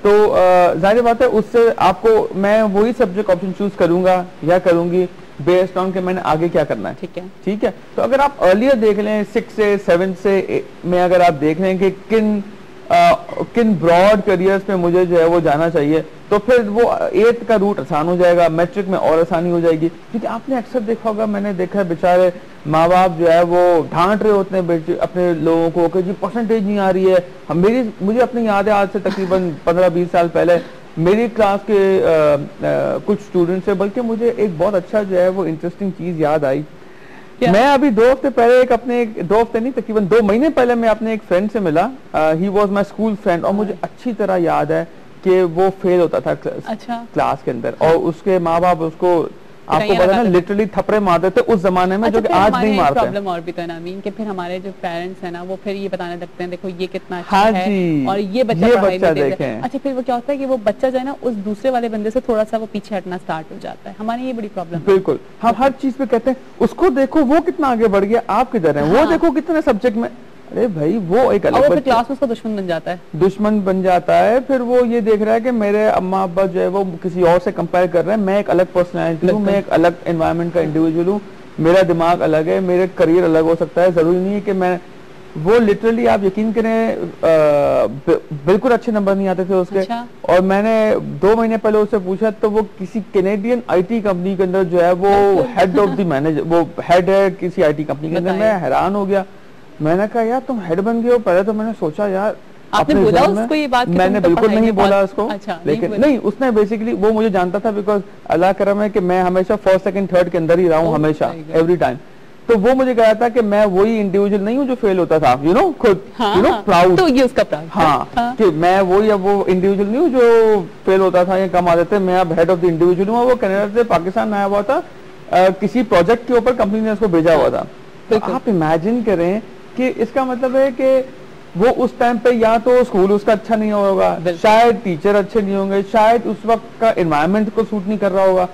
तो जाहिर बात है उससे आपको मैं वही सब्जेक्ट ऑप्शन चूज करूंगा या करूंगी बेस्ड ऑन के मैंने आगे क्या करना है। ठीक है। तो अगर आप अर्लियर देख लें 6 से 7 से में अगर आप देख लें कि किन ब्रॉड करियर्स में मुझे जो है वो जाना चाहिए, तो फिर वो 8th का रूट आसान हो जाएगा, मैट्रिक में और आसानी हो जाएगी। क्योंकि आपने अक्सर देखा होगा, मैंने देखा है बेचारे माँ बाप जो है वो डांट रहे होते हैं अपने लोगों को कि जी परसेंटेज नहीं आ रही है। मुझे अपनी याद है आज से तकरीबन 15-20 साल पहले मेरी क्लास के कुछ स्टूडेंट्स से, बल्कि मुझे एक बहुत अच्छा जो है वो इंटरेस्टिंग चीज याद आई। मैं अभी 2 हफ्ते पहले 2 हफ्ते नहीं तकरीबन 2 महीने पहले मैं अपने एक फ्रेंड से मिला। He was my school friend और मुझे अच्छी तरह याद है कि वो फेल होता था क्लास के अंदर और उसके माँ बाप उसको आपको पता ना लिटरली थप्पड़े मारते थे उस जमाने में, जो कि आज नहीं मारते। प्रॉब्लम और भी तो है ना मीन कि फिर हमारे जो पेरेंट्स है ना वो फिर ये बताने लगते हैं देखो ये कितना अच्छा है और ये बच्चा देखें। अच्छा फिर वो क्या होता है कि वो बच्चा जो है ना उस दूसरे वाले बंदे से थोड़ा सा वो पीछे हटना स्टार्ट हो जाता है। हमारी ये बड़ी प्रॉब्लम है। बिल्कुल, हम हर चीज पे कहते हैं उसको देखो वो कितना आगे बढ़ गया, आप किधर हैं, वो देखो कितने सब्जेक्ट में। अरे भाई वो एक अलग फिर क्लास में उसका दुश्मन बन जाता है। फिर वो ये देख रहा है कि मेरे अम्मा अब्बा जो है वो किसी और से कंपेयर कर रहे हैं, मैं एक अलग पर्सनैलिटी हूँ, मैं एक अलग एनवायरनमेंट का इंडिविजुअल हूँ, मेरा दिमाग अलग है, मेरे करियर अलग हो सकता है, जरूरी नहीं है कि मैं वो लिटरली आप यकीन करें बिल्कुल अच्छे नंबर नहीं आते थे उसके। अच्छा। और मैंने 2 महीने पहले उससे पूछा तो वो किसी कैनेडियन आईटी कंपनी के अंदर जो है वो हेड ऑफ द मैनेजर, वो हेड है किसी आईटी कंपनी के अंदर। मैं हैरान हो गया, मैंने कहा यार तुम हेड बन गए हो। पहले तो मैंने सोचा यार आपने बोला उसको ये बात? मैंने बिल्कुल नहीं बोला उसको। अच्छा, लेकिन नहीं उसने बेसिकली वो मुझे जानता था बिकॉज अल्लाह करम है कि मैं हमेशा 1st, 2nd, 3rd के अंदर ही रहा हूँ हमेशा, एवरी टाइम। तो वो मुझे कहा था कि मैं वही इंडिविजुअल नहीं हूँ जो फेल होता था, यू नो खुद, यू नो प्राउड। तो ये उसका प्राउड। हाँ कि मैं वही अब वो इंडिविजुअल नहीं हूँ जो फेल होता था या कम आ जाते, मैं अब हेड ऑफ द इंडिविजुअल हूँ। वो कनाडा से पाकिस्तान आया हुआ था, किसी प्रोजेक्ट के ऊपर कंपनी ने उसको भेजा हुआ था। तो आप इमेजिन करें कि इसका मतलब है कि वो उस टाइम पे या तो स्कूल उसका अच्छा नहीं होगा, शायद टीचर अच्छे नहीं होंगे, शायद उस वक्त का एनवायरनमेंट को सूट नहीं कर रहा होगा,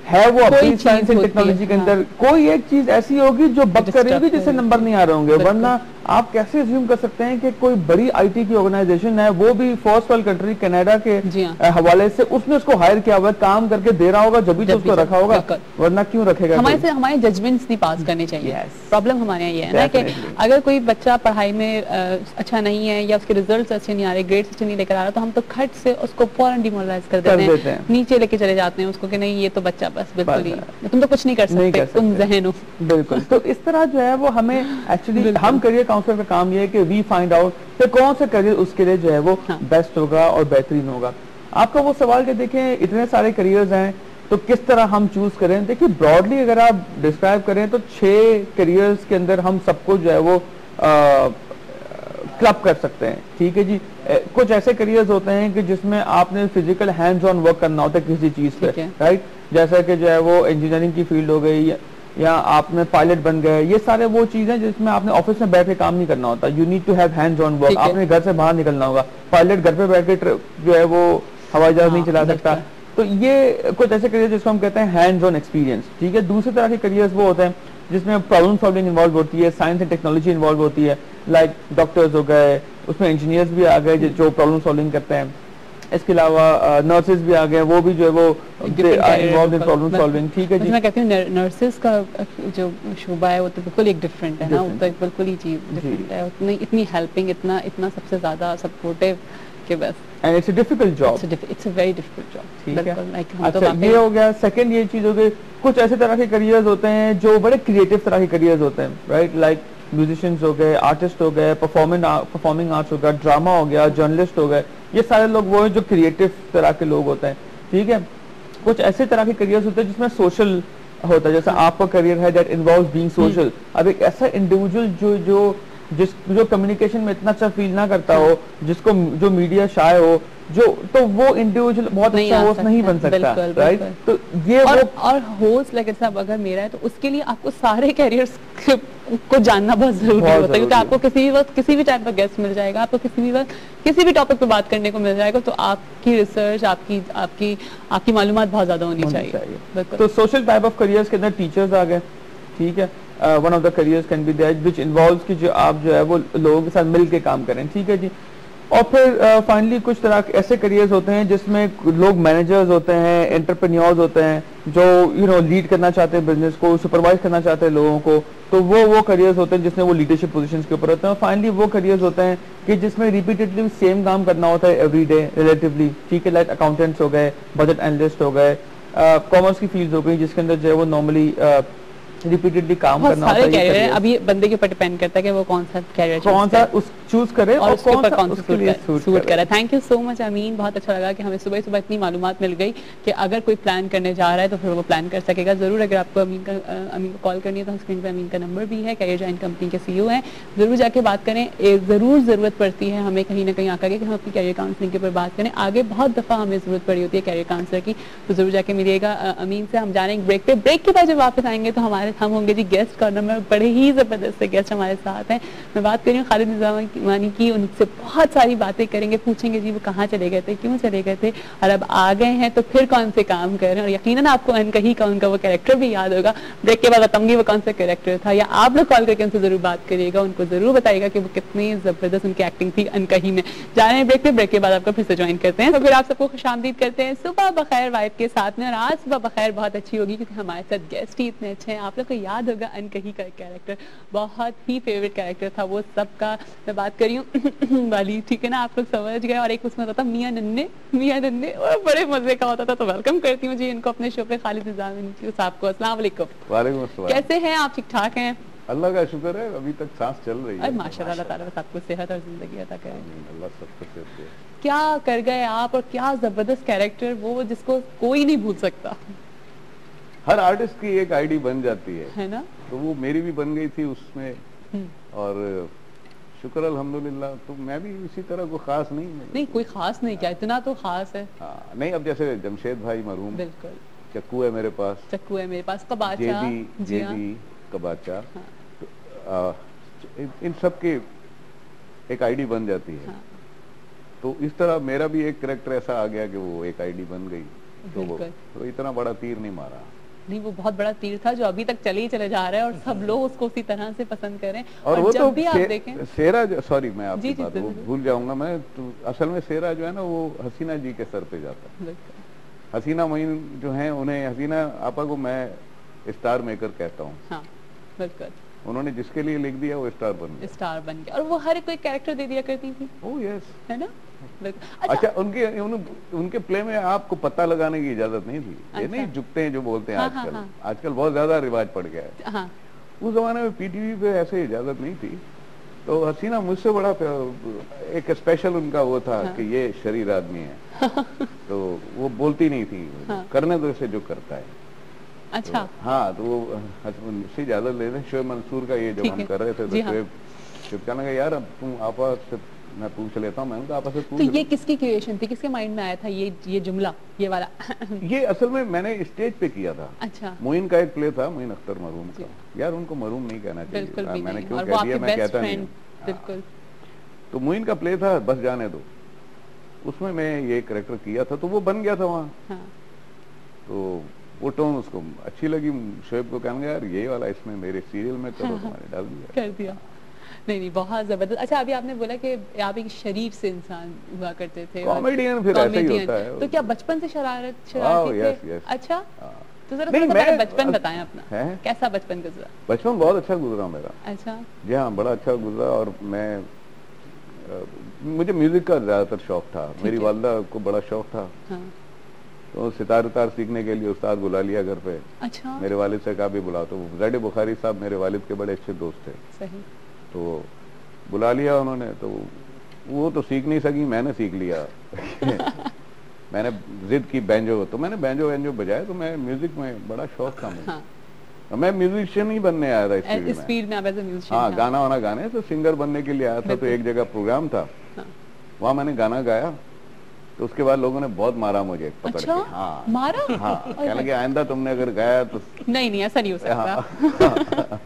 है वो अपनी साइंस एंड टेक्नोलॉजी के अंदर कोई एक चीज ऐसी होगी जो बग करेगी जिससे नंबर नहीं आ रहे होंगे। वरना आप कैसे अज्यूम कर सकते हैं कि कोई बड़ी आईटी की ऑर्गेनाइजेशन है, वो भी फर्स्ट वर्ल्ड कंट्री कनाडा के हवाले से, उसने उसको हायर किया हुआ, काम करके दे रहा होगा जब भी तो उसको रखा होगा, वरना क्यों रखेगा? हमारे जजमेंट्स नहीं पास करने चाहिए। प्रॉब्लम हमारे यहाँ ये है ना कि अगर कोई बच्चा पढ़ाई में अच्छा नहीं है या उसके रिजल्ट अच्छे नहीं आ रहे, ग्रेड्स अच्छे नहीं लेकर आ रहा, तो हम तो खट से उसको फौरन डिमोरलाइज कर देते हैं, नीचे लेके चले जाते हैं उसको कि नहीं ये तो बच्चा बस बिल्कुल ही तुम तो कुछ नहीं कर सकते, तुम ज़हन हो। बिल्कुल। तो इस तरह जो है वो हमें एक्चुअली हम करियर काउंसलर का काम ये है कि वी फाइंड आउट कि कौन सा करियर उसके लिए जो है वो बेस्ट होगा और बेहतरीन होगा। आपका वो सवाल कि देखें इतने सारे करियर्स हैं तो किस तरह हम चूज करें। देखिए ब्रॉडली अगर आप डिस्क्राइब करें तो 6 करियर्स के अंदर हम सबको जो है वो क्लब कर सकते हैं। ठीक है जी। कुछ ऐसे करियर्स होते हैं कि जिसमें आपने फिजिकल हैंड्स ऑन वर्क करना होता है किसी चीज पे, राइट, जैसा कि जो है वो इंजीनियरिंग की फील्ड हो गई या आपने पायलट बन गए, ये सारे वो चीजें जिसमें आपने ऑफिस में बैठ के काम नहीं करना होता। You need to have hands on work. आपने घर से बाहर निकलना होगा। पायलट घर पे बैठ के जो है वो हवाई जहाज नहीं चला सकता। तो ये कुछ ऐसे करियर जिसको हम कहते हैं हैंड्स ऑन एक्सपीरियंस। ठीक है। दूसरी तरह के करियर्स वो होते हैं जिसमें प्रॉब्लम सॉल्विंग इन्वॉल्व होती है, साइंस एंड टेक्नोलॉजी इन्वॉल्व होती है, लाइक डॉक्टर्स हो गए, उसमें इंजीनियर्स भी आ गए जो प्रॉब्लम सॉल्विंग करते हैं। इसके अलावा नर्सेज भी आ गए, वो भी जो है वो इन्वॉल्व इन प्रॉब्लम सॉल्विंग। ठीक है जी। मैं कहती हूँ नर्सेज का जो शोबा है वो तो बिल्कुल एक डिफरेंट है ना, वो तो बिल्कुल ही चीज डिफरेंट है, इतनी हेल्पिंग, इतना सबसे ज्यादा सपोर्टिव के बस। And it's a difficult job, it's a very difficult job. ठीक है। अच्छा ये हो गया। सेकंड ये चीज हो गई, कुछ ऐसे तरह के करियर्स होते हैं जो बड़े क्रिएटिव तरह के करियर्स होते हैं, राइट, लाइक म्यूजिशियंस हो गए, आर्टिस्ट हो गए, परफॉर्मिंग आर्ट्स हो गया, ड्रामा हो गया, जर्नलिस्ट हो गए, ये सारे लोग वो हैं जो क्रिएटिव तरह के लोग होते हैं। ठीक है। कुछ ऐसे तरह के करियर्स होते हैं जिसमें सोशल होता है, जैसा आपका करियर है दैट इन्वॉल्व्स बीइंग सोशल। अब एक ऐसा इंडिविजुअल जो कम्युनिकेशन में इतना अच्छा फील ना करता हो, जिसको जो मीडिया शाय हो, जो तो वो इंडिविजुअल बहुत अच्छा होस्ट नहीं बन सकता, राइट। तो ये और होस्ट लाइक साहब अगर मेरा है तो उसके लिए आपको सारे कैरियर्स को जानना बहुत जरूरी होता है, क्योंकि आपको किसी भी वक्त किसी भी टाइप का गेस्ट मिल जाएगा, आपको किसी भी वक्त किसी भी टॉपिक पे बात करने को मिल जाएगा, तो आपकी रिसर्च आपकी मालूमात बहुत ज्यादा होनी चाहिए। तो सोशल टाइप ऑफ करियर्स के अंदर टीचर्स आ गए। ठीक है। One of the careers can be that which involves कि जो आप जो है वो लोगों के साथ मिल के काम करें। ठीक है जी। और फिर फाइनली कुछ तरह के ऐसे करियर्स होते हैं जिसमें लोग मैनेजर्स होते हैं, एंटरप्रेन्योर्स होते हैं, जो लीड करना चाहते हैं बिजनेस को, सुपरवाइज करना चाहते हैं लोगों को, तो वो करियर्स होते हैं जिसमें वो लीडरशिप पोजीशंस के ऊपर होते हैं। और फाइनली वो करियर्स होते हैं कि जिसमें रिपीटेडली सेम काम करना होता है एवरी डे रिलेटिवली, ठीक है, लाइक अकाउंटेंट्स हो गए, बजट एनालिस्ट हो गए, कॉमर्स की फील्ड हो गई जिसके अंदर जो है वो नॉर्मली रिपीटेडली काम करना होता है। अभी बंदे के ऊपर डिपेंड करता है कि वो कौन सा कैरियर चूज करे और कौन सा सूट करे। थैंक यू सो मच अमीन, बहुत अच्छा लगा कि हमें सुबह सुबह इतनी मालूमात मिल गई कि अगर कोई प्लान करने जा रहा है तो फिर वो प्लान कर सकेगा। जरूर अगर आपको अमीन को कॉल करनी है तो स्क्रीन पे अमीन का नंबर भी है, कैरियर जॉइंट कंपनी के CEO हैं, जरूर जाके बात करें। जरूर जरूरत पड़ती है हमें कहीं ना कहीं आकर के कि हम अपनी कैरियर काउंसलिंग के ऊपर बात करें। आगे बहुत दफा हमें जरूरत पड़ी होती है कैरियर काउंसलर की, तो जरूर जाके मिलिएगा अमीन से। हम जाने ब्रेक पे, ब्रेक के बाद जब वापस आएंगे तो हम होंगे जी गेस्ट कॉर्नर में, बड़े ही जबरदस्त गेस्ट हमारे साथ हैं। मैं बात कर रही हूँ खालिद निजामी की, उनसे बहुत सारी बातें करेंगे, पूछेंगे जी वो कहाँ चले गए थे, क्यों चले गए थे, और अब आ गए हैं तो फिर कौन से काम कर रहे हैं। और यकीनन आपको अनकही का उनका वो कैरेक्टर भी याद होगा। ब्रेक के बाद बताऊंगी वो कौन सा कैरेक्टर था, या आप लोग कॉल करके उनसे जरूर बात करिएगा, उनको जरूर बताइएगा कि वो कितनी जबरदस्त उनकी एक्टिंग थी अनकही में। जा रहे हैं ब्रेक पे, ब्रेक के बाद आपको फिर से ज्वाइन करते हैं। तो फिर आप सबको खुशामदीद करते हैं सुबह बखैर वाइब के साथ में। और आज सुबह बखैर बहुत अच्छी होगी क्योंकि हमारे साथ गेस्ट ही इतने अच्छे हैं। आप लोग को याद होगा अनकही का कैरेक्टर, बहुत ही फेवरेट कैरेक्टर था वो सबका। मैं बात कर रही हूँ वाली, ठीक है ना, आप लोग समझ गए। और एक उसमें होता था मियां नन्ने, और बड़े मजे का होता था। तो वेलकम करती हूँ जी इनको अपने शो पे, खालिद निजामी साहब को। अस्सलाम वालेकुम। वालेकुम अस्सलाम। कैसे हैं आप? ठीक ठाक हैं? अल्लाह का शुक्र है, अभी तक सांस चल रही है। माशाल्लाह, अल्लाह ताला सबको सेहत और जिंदगी अता करे। अल्लाह सबको सेहत दे। क्या कर गए आप, और क्या जबरदस्त कैरेक्टर वो जिसको कोई नहीं भूल सकता। हर आर्टिस्ट की एक आईडी बन जाती है ना, तो वो मेरी भी बन गई थी उसमें, और शुक्र अल्हम्दुलिल्लाह। तो मैं भी इसी तरह को खास नहीं कोई खास नहीं, क्या इतना तो खास है। हाँ, नहीं, अब जैसे जमशेद भाई मरहूम, बिल्कुल, चक्कू है मेरे पास, कबाचा, जेबी कबाचा, इन सब के एक आईडी बन जाती है। तो इस तरह मेरा भी एक कैरेक्टर ऐसा आ गया कि वो एक आईडी बन गई। तो इतना बड़ा तीर नहीं मारा। नहीं, वो बहुत बड़ा तीर था जो अभी तक चले जा रहा है, और सब लोग उसको उसी तरह से पसंद करें। और वो जब तो भी आप देखें सेरा, सॉरी मैं आपकी बात वो भूल जाऊंगा मैं, तो असल में सेरा जो है ना वो हसीना जी के सर पे जाता है। हसीना मोइन जो है, उन्हें, हसीना आपा को मैं स्टार मेकर कहता हूँ। हाँ, बिल्कुल, उन्होंने जिसके लिए लिख दिया वो स्टार बन गया, और वो हर कोई कैरेक्टर दे दिया करती थी। ओह यस, है ना। अच्छा, उनके प्ले में आपको पता लगाने की इजाजत नहीं थी। ये नहीं झुकते हैं जो बोलते हैं आजकल। आजकल बहुत ज्यादा रिवाज पड़ गया है। उस जमाने में पीटीवी पे ऐसे इजाजत नहीं थी। तो हसीना मुझसे बड़ा एक स्पेशल उनका वो था कि ये शरीर आदमी है। तो वो बोलती नहीं थी, करने दो इसे जो करता है। अच्छा, तो, हाँ, तो वो मुझसे इजाजत ले रहे। शोएब मंसूर का ये जब हम कर रहे थे तो शोएब कहने लगा यार अब तुम आपा से मैं पूछ लेता हूँ। मैं आपस से पूछ। तो ये किसकी क्रिएशन थी, किसके माइंड में आया था ये जुमला, ये वाला? ये असल में मैंने स्टेज पे किया था। अच्छा। मोइन का एक प्ले था, मोइन अख्तर मरहूम का। यार उनको मरहूम नहीं कहना चाहिए, मैंने क्यों कह दिया, मैं कहता नहीं। बिल्कुल। तो मोइन का प्ले था बस जाने दो, उसमें मैं ये कैरेक्टर किया था, तो वो बन गया था वहाँ। तो वो टोन उसको अच्छी लगी। शोएब को कहना यार ये वाला इसमें मेरे सीरियल में करो, तुम्हारे डाल दिया, कर दिया। नहीं, बहुत जबरदस्त। अच्छा, अभी आपने बोला कि आप एक शरीफ से इंसान हुआ करते थे, कॉमेडियन, फिर ऐसा ही होता है। तो क्या बचपन से शरारती थे? अच्छा, तो जरा बचपन बताएं अपना, कैसा बचपन गुजरा? बचपन बहुत अच्छा गुजरा मेरा। अच्छा, जी हाँ, बड़ा अच्छा गुजरा। और मुझे म्यूजिक का ज्यादातर शौक था। मेरी वालिदा को बड़ा शौक था। तो सितार उतार सीखने के लिए उस्ताद बुला लिया घर पे। अच्छा। मेरे वालिद से कहा भी बुलाओ, तो ज़ैड बुखारी साहब मेरे वालिद के बड़े अच्छे दोस्त थे। सही। तो बुला लिया उन्होंने, तो वो तो सीख नहीं सकी, मैंने सीख लिया। मैंने जिद की बैंजो, तो मैंने बैंजो बजाया। तो मैं म्यूजिक में बड़ा शौक था मुझे। हाँ। मैं म्यूजिशियन ही बनने आया था स्पीड में। हाँ, गाना वाना गाने, तो सिंगर बनने के लिए आया था। तो एक जगह प्रोग्राम था, वहाँ मैंने गाना गाया। तो उसके बाद लोगों ने बहुत मारा मुझे पकड़ के। हाँ, मारा? हाँ, कहने लगे आइंदा तुमने अगर गाया तो नहीं, ऐसा नहीं हो सकता।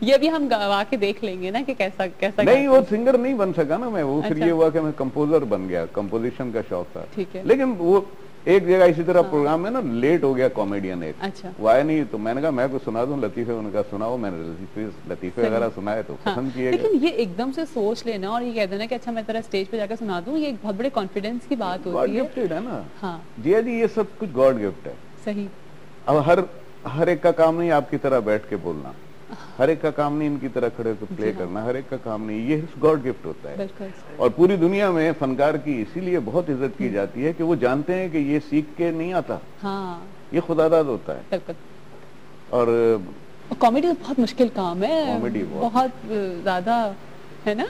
ये भी हम गवा के देख लेंगे ना कि कैसा नहीं, वो सिंगर नहीं बन सका ना मैं। वो फिर ये हुआ कि मैं कंपोजर बन गया, कंपोजिशन का शौक था। ठीक है। लेकिन वो एक जगह इसी तरह प्रोग्राम में ना लेट हो गया कॉमेडियन एक, अच्छा, वो आया नहीं, तो मैंने कहा मैं कुछ सुना दूं लतीफे, उन्होंने कहा सुनाओ, मैंने लतीफे वगैरह सुनाए तो पसंद किए। लेकिन ये एकदम से सोच लेना और ये कह देना कि अच्छा मैं तेरा स्टेज पे जाकर सुना दूं, ये एक बहुत बड़े कॉन्फिडेंस की बात होती है। गॉड गिफ्टेड है ना। हाँ जिया जी, ये सब कुछ गॉड गिफ्ट है। सही। अब हर एक का काम नहीं आपकी तरह बैठ के बोलना, हर एक का काम नहीं इनकी तरह खड़े होकर प्ले करना, हर एक का काम नहीं, ये गॉड गिफ्ट होता है। और पूरी दुनिया में फनकार की इसीलिए बहुत इज्जत की जाती है कि वो जानते हैं कि ये सीख के नहीं आता। हाँ। ये खुदादाद होता है। और कॉमेडी बहुत मुश्किल काम है, कॉमेडी बहुत ज्यादा है ना।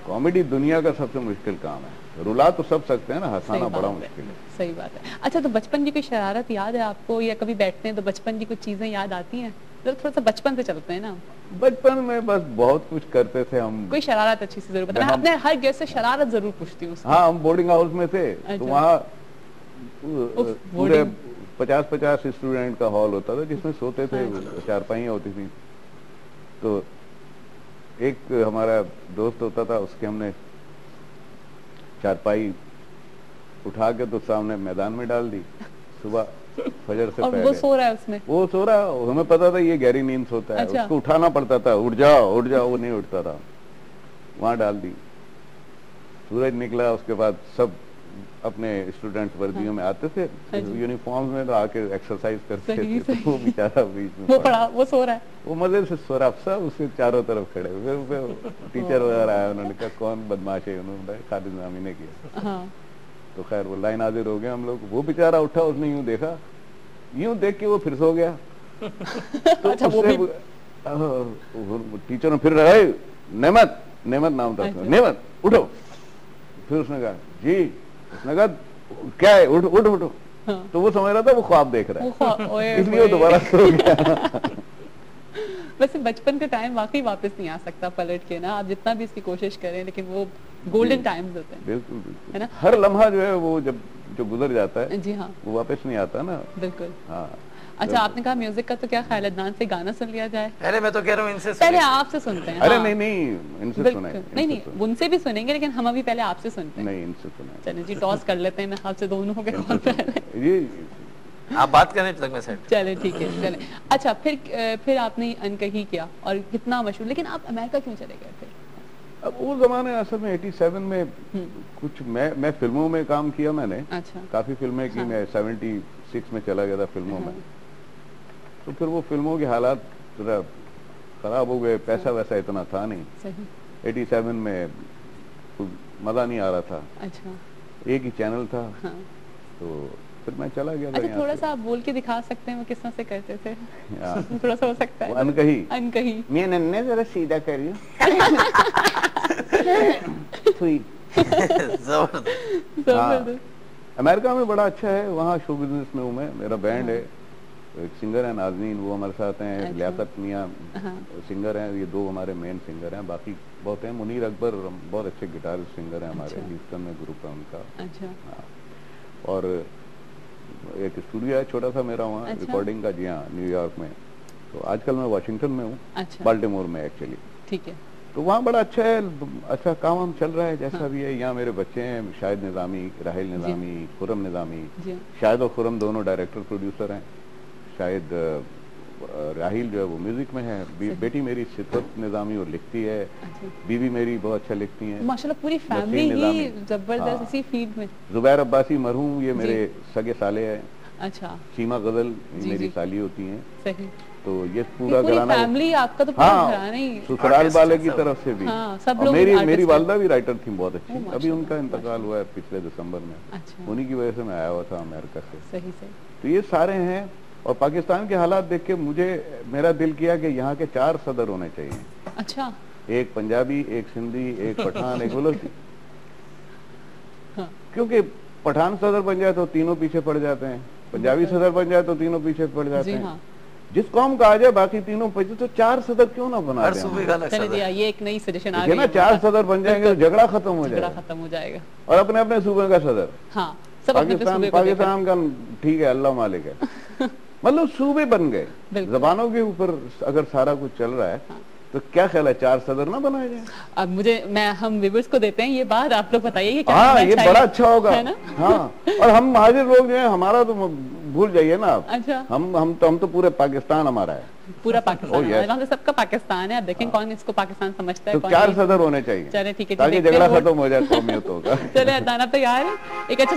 कॉमेडी दुनिया का सबसे मुश्किल काम है। रुला तो सब सकते हैं ना, हंसाना बड़ा मुश्किल है। सही बात है। अच्छा, तो बचपन की कोई शरारत याद है आपको, या कभी बैठते हैं तो बचपन की कुछ चीजें याद आती हैं? थोड़ा सा बचपन से चलते हैं ना। बचपन में बस बहुत कुछ करते थे हम। कोई शरारत अच्छी सी जरूर बताना। अपने हर गेस्ट से शरारत जरूर पूछती हूँ। हाँ, हम बोर्डिंग हाउस में थे। अच्छा। तो वहाँ पूरे 50-50 स्टूडेंट का हॉल होता था जिसमें सोते थे, चारपाइयाँ होती थी। तो एक हमारा दोस्त होता था, उसके हमने चारपाई उठा के तो सामने मैदान में डाल दी सुबह फजर से पहले। वो सो रहा है उसमें? वो सो रहा है, हमें पता था ये गहरी नींद सोता है। अच्छा। उसको उठाना पड़ता था, उठ जाओ उठ जाओ, वो नहीं उठता था। वहां डाल दी, सूरज निकला, उसके बाद सब अपने स्टूडेंट्स वर्दियों में आते थे, यूनिफॉर्म में, तो आके एक्सरसाइज करते थे। तो वो बेचारा बीच में वो सो रहा है, वो मजे से सो रहा, सब उसके चारों तरफ खड़े। फिर टीचर वगैरह आया, उन्होंने कहा कौन बदमाश है, उन्होंने खालिद नामी ने किया। तो खैर वो लाइन हाजिर हो गया हम लोग। वो बेचारा उठा, उसने यूं देखा, यूं देख के वो फिर सो गया। तो अच्छा, टीचर ने फिर रहा, नेमत नाम था, नेमत उठो। फिर उसने कहा जी, उसने कहा क्या है, उठो। तो वो समझ रहा था वो ख्वाब देख रहा है, इसलिए वो दोबारा सो गया। वैसे बचपन का टाइम वाकई वापस नहीं आ सकता पलट के ना, आप जितना भी इसकी कोशिश करें, लेकिन वो गोल्डन टाइम्स होते हैं। बिल्कुल है ना। हर लम्हा जो है वो जो गुजर जाता है, जी हाँ, वो वापस नहीं आता ना। बिल्कुल। हाँ। अच्छा, आपने कहा म्यूजिक का, तो क्या ख्याल है अदनान से गाना सुन लिया जाए? अरे मैं तो कह रहा हूँ इनसे पहले आपसे सुनते हैं। अरे हाँ। नहीं इनसे सुनाएं। नहीं उनसे भी सुनेंगे, लेकिन हम अभी पहले आपसे सुनते हैं। नहीं, इनसे सुनाएं। चलिए जी, टॉस कर लेते हैं, मैं आपसे दोनों के कौन पहले। ये आप बात करें तक मैं सेट। चले ठीक है, चले। अच्छा, फिर आपने अनकही किया और कितना मशहूर, लेकिन आप अमेरिका क्यों चले गए फिर? अब वो जमाने असल में 87 में कुछ मैं फिल्मों में काम किया मैंने। अच्छा। काफी फिल्में की। मैं 76 में चला गया था फिल्मों में। तो फिर वो फिल्मों के हालात जरा खराब हो गए, पैसा वैसा इतना था नहीं। सही। 87 में मजा नहीं आ रहा था। अच्छा। एक ही चैनल था। हाँ। तो फिर मैं चला गया। अच्छा, थोड़ा सा आप बोल के दिखा सकते हैं वो किस तरह से करते थे? थोड़ा सा हो सकता है। अनकही मैं नन्हे जरा सीधा करियो। जबरदस्त। अमेरिका में बड़ा अच्छा है, वहाँ शो बिजनेस में हूँ मैं। मेरा बैंड है, एक सिंगर है नाज़नीन, वो हमारे साथ हैं। अच्छा। लियाकत मियाँ सिंगर हैं, ये दो हमारे मेन सिंगर हैं। बाकी बहुत हैं, मुनीर अकबर बहुत अच्छे गिटारिस्ट सिंगर हैं हमारे। ह्यूस्टन में ग्रुप है उनका। अच्छा। और एक स्टूडियो है छोटा सा मेरा वहाँ। अच्छा। रिकॉर्डिंग का। जी हाँ, न्यूयॉर्क में। तो आजकल मैं वाशिंगटन में हूँ। अच्छा। बाल्टीमोर में एक्चुअली। ठीक है। तो वहाँ बड़ा अच्छा है, अच्छा काम हम चल रहा है जैसा भी है। यहाँ मेरे बच्चे हैं, शाहिद निज़ामी, राहिल निज़ामी, खुरम निज़ामी। शाहिद और खुरम दोनों डायरेक्टर प्रोड्यूसर हैं। शायद राहिल जो है वो म्यूजिक में है। बेटी मेरी सितरत निज़ामी वो लिखती है। अच्छा। बीवी मेरी बहुत अच्छा लिखती है। माशाल्लाह, पूरी फैमिली ही जबरदस्त इसी फील्ड में। जुबैर अब्बासी मरहूम, ये मेरे सगे साले हैं। अच्छा। सीमा गजल मेरी साली होती हैं। सही। तो ये पूरा घराना, फैमिली आपका तो पूरा घराना ही, ससुराल वाले की तरफ से भी। हाँ, सब लोग। मेरी वालदा भी राइटर थी बहुत अच्छी। अभी उनका इंतकाल हुआ है पिछले दिसंबर में। अच्छा। उन्हीं की वजह से मैं आया हुआ था अमेरिका से। सही। तो ये सारे हैं। और पाकिस्तान के हालात देख के मेरा दिल किया कि यहाँ के 4 सदर होने चाहिए। अच्छा। एक पंजाबी, एक सिंधी, एक पठान, एक बलोची। हाँ। क्योंकि पठान सदर बन जाए तो तीनों पीछे पड़ जाते हैं, पंजाबी सदर बन जाए तो तीनों पीछे पड़ जाते हैं। हाँ। जिस कौम का आ जाए बाकी तीनों पीछे, तो 4 सदर क्यों ना बना दें? ये एक नई सजेशन आ गई ना। 4 सदर बन जाएंगे तो झगड़ा खत्म हो जाएगा। और अपने अपने सूबे का सदर। हाँ, पाकिस्तान का ठीक है, अल्लाह मालिक है। मतलब सूबे बन गए। जबानों के ऊपर अगर सारा कुछ चल रहा है तो क्या ख्याल है 4 सदर ना बनाए जाए? अब हम व्यूअर्स को देते हैं ये बात, आप लोग बताइए क्या? हाँ, ये बड़ा अच्छा होगा, है ना? हाँ, और हम महाजिर लोग जो है, हमारा तो भूल जाइए ना आप। अच्छा, हम तो पूरे पाकिस्तान हमारा है, पूरा पाकिस्तान, सबका पाकिस्तान है। आप देखें कौन इसको पाकिस्तान समझता है। तो 4 सदर होने चाहिए, चले ठीक है, ताकि झगड़ा खत्म हो जाए कौमियतों का। चले अदाना तैयार है, एक अच्छा